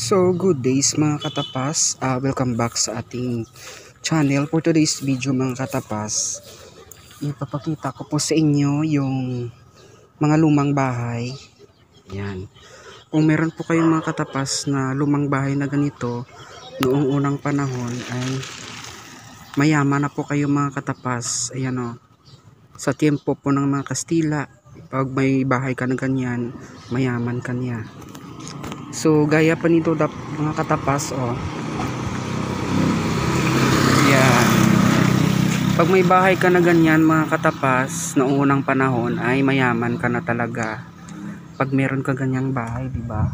So good days mga katapas, welcome back sa ating channel. For today's video mga katapas, ipapakita ko po sa inyo yung mga lumang bahay. Yan. Kung meron po kayong mga katapas na lumang bahay na ganito noong unang panahon, ay mayaman na po kayo mga katapas. Ayan o, sa tiempo po ng mga Kastila, pag may bahay ka na ganyan, mayaman ka niya. So gaya pa nito mga katapas, yan. Pag may bahay ka na ganyan mga katapas noong unang panahon, ay mayaman ka na talaga pag meron ka ganyang bahay, di ba?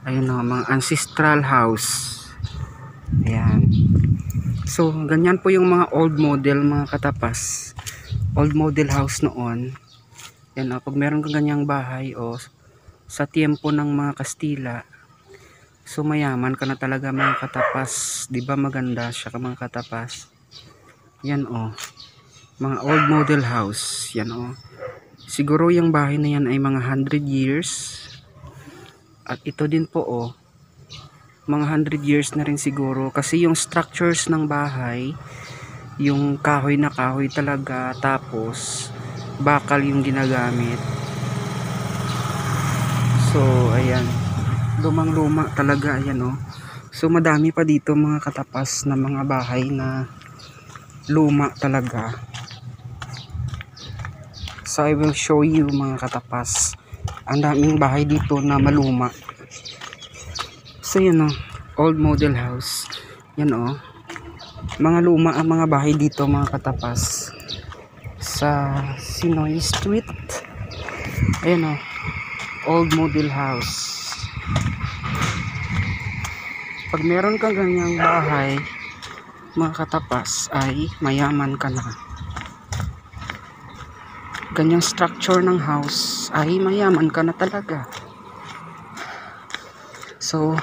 Ayun o, mga ancestral house. Ayan. So ganyan po yung mga old model mga katapas, old model house noon. Yan o, pag meron ka ganyang bahay sa tiempo ng mga Kastila, so mayaman ka na talaga mga katapas, di ba? Maganda siya mga katapas. Yan o, mga old model house. Yan o, siguro yung bahay na yan ay mga 100 years. At ito din po mga 100 years na rin siguro, kasi yung structures ng bahay, yung kahoy na kahoy talaga, tapos bakal yung ginagamit. So ayan, lumang luma talaga. Ayan o, so madami pa dito mga katapas na mga bahay na luma talaga. So I will show you mga katapas, ang daming bahay dito na maluma. So yan o, old model house. Yan o, mga luma ang mga bahay dito mga katapas sa Sinoy Street. Ayan o, old model house. Pag meron kang ganyang bahay mga katapas, ay mayaman ka na. Ganyang structure ng house, ay mayaman ka na talaga. So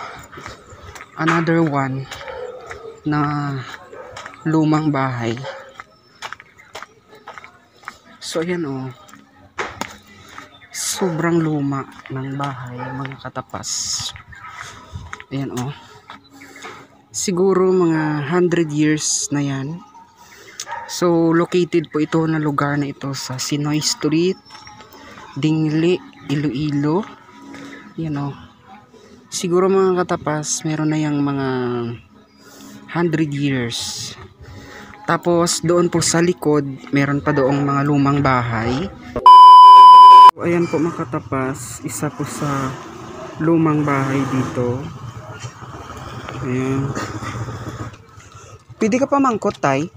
another one na lumang bahay. So ayan o, sobrang luma ng bahay mga katapas. Ayan o, siguro mga 100 years na yan. So located po ito na lugar na ito sa Sinoy Street, Dingli, Iloilo. Yan o, siguro mga katapas meron na yung mga 100 years. Tapos doon po sa likod meron pa doong mga lumang bahay. Ayan po mga katapas, isa po sa lumang bahay dito. Ayan. Pwede ka pa mangkot tay,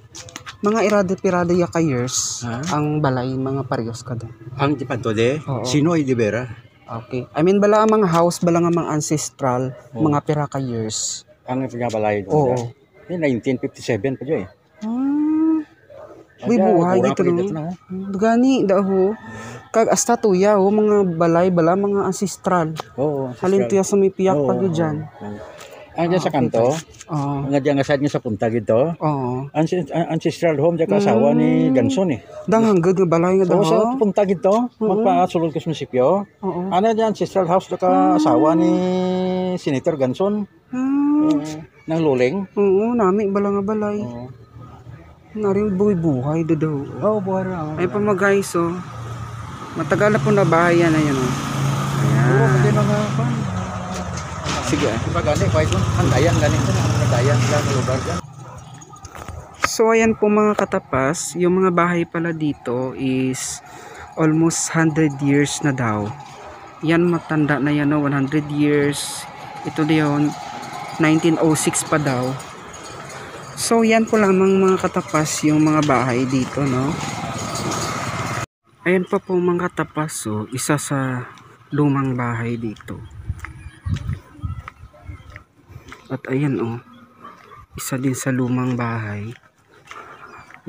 mga irada-pirada ya ka years ang balay, mga parehas ka doon. Ang di pantode, Sinoy di Vera. Okay, I mean bala ang mga house, bala nga mga ancestral, mga pira ka years. Ang pingabalay doon. Oo. Yung 1957 pa dyan eh. May buhay dito no. Gani daho. Kag asta tuya mga balay bala mga ancestral. Oo. Halin tuya sa may piyak pag diyan. Ang dyan sa kanto, nga dyan nga side nga sa punta dito, ancestral home dyan kasawa ni Ganson eh. Danghangad nga balay nga daho. So sa punta dito, magpasulod ka sa munisipyo. Ano dyan, ancestral house dyan kasawa ni Senator Ganson. Nang luling. Oo, nami bala nga balay. Naring buhay daw. Oo, buhay na. Ay pa mga guys, matagal na po na bahay yan. Ayan o. Oo, hindi na nga pa. Sige. Diba gani, kahit kung ang dayan, gani ko ang dayan lang ng lugar dyan. So ayan po mga katapas, yung mga bahay pala dito is almost 100 years na daw. Yan matanda na yan 100 years. Ito diyon 1906 pa daw. So yan po lamang mga katapas yung mga bahay dito no. Ayan pa po mga katapas, isa sa lumang bahay dito. At ayan isa din sa lumang bahay.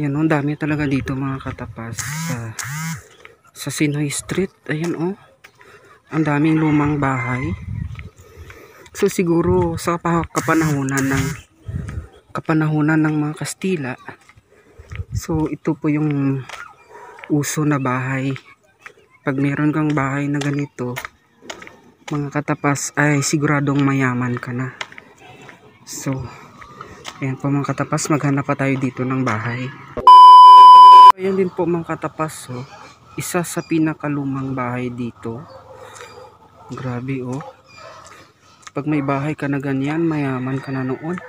Yan dami talaga dito mga katapas sa Sinoy Street. Ayan ang daming lumang bahay. So siguro sa kapanahunan ng mga Kastila, so ito po yung uso na bahay. Pag meron kang bahay na ganito, mga katapas, ay siguradong mayaman ka na. So ayan po mga katapas, maghanap pa tayo dito ng bahay. Ayan din po mga katapas, oh, isa sa pinakalumang bahay dito. Grabe, oh. Pag may bahay ka na ganyan, mayaman ka na noon.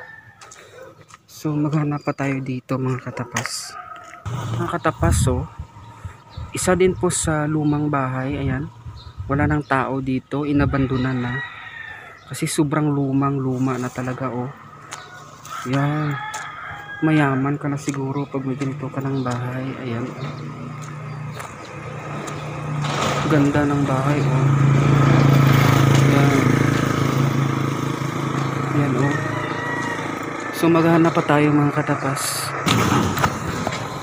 So maghanap pa tayo dito mga katapas. Mga katapas, oh, isa din po sa lumang bahay. Ayan, wala nang tao dito, inabandonan na. Kasi sobrang luma na talaga, oh. Yan, mayaman ka na siguro pag may ganito ka ng bahay. Ayan, ganda ng bahay, oh. Yan. Yan, oh. So maghanap pa tayo mga katapas.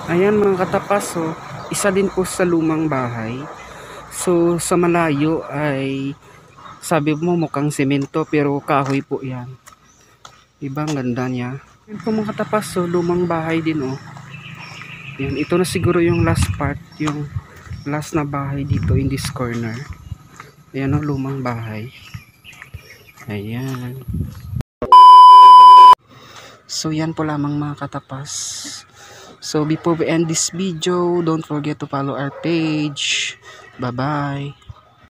Ayan mga katapas, oh, isa din po sa lumang bahay. So sa malayo ay sabi mo mukhang semento pero kahoy po yan. Diba ang ganda niya? Yan po mga katapas, so lumang bahay din, oh. Yan, ito na siguro yung last part, yung last na bahay dito in this corner. Ayan, oh, lumang bahay. Ayan. So yan po lamang mga katapas. So before we end this video, don't forget to follow our page. Bye bye.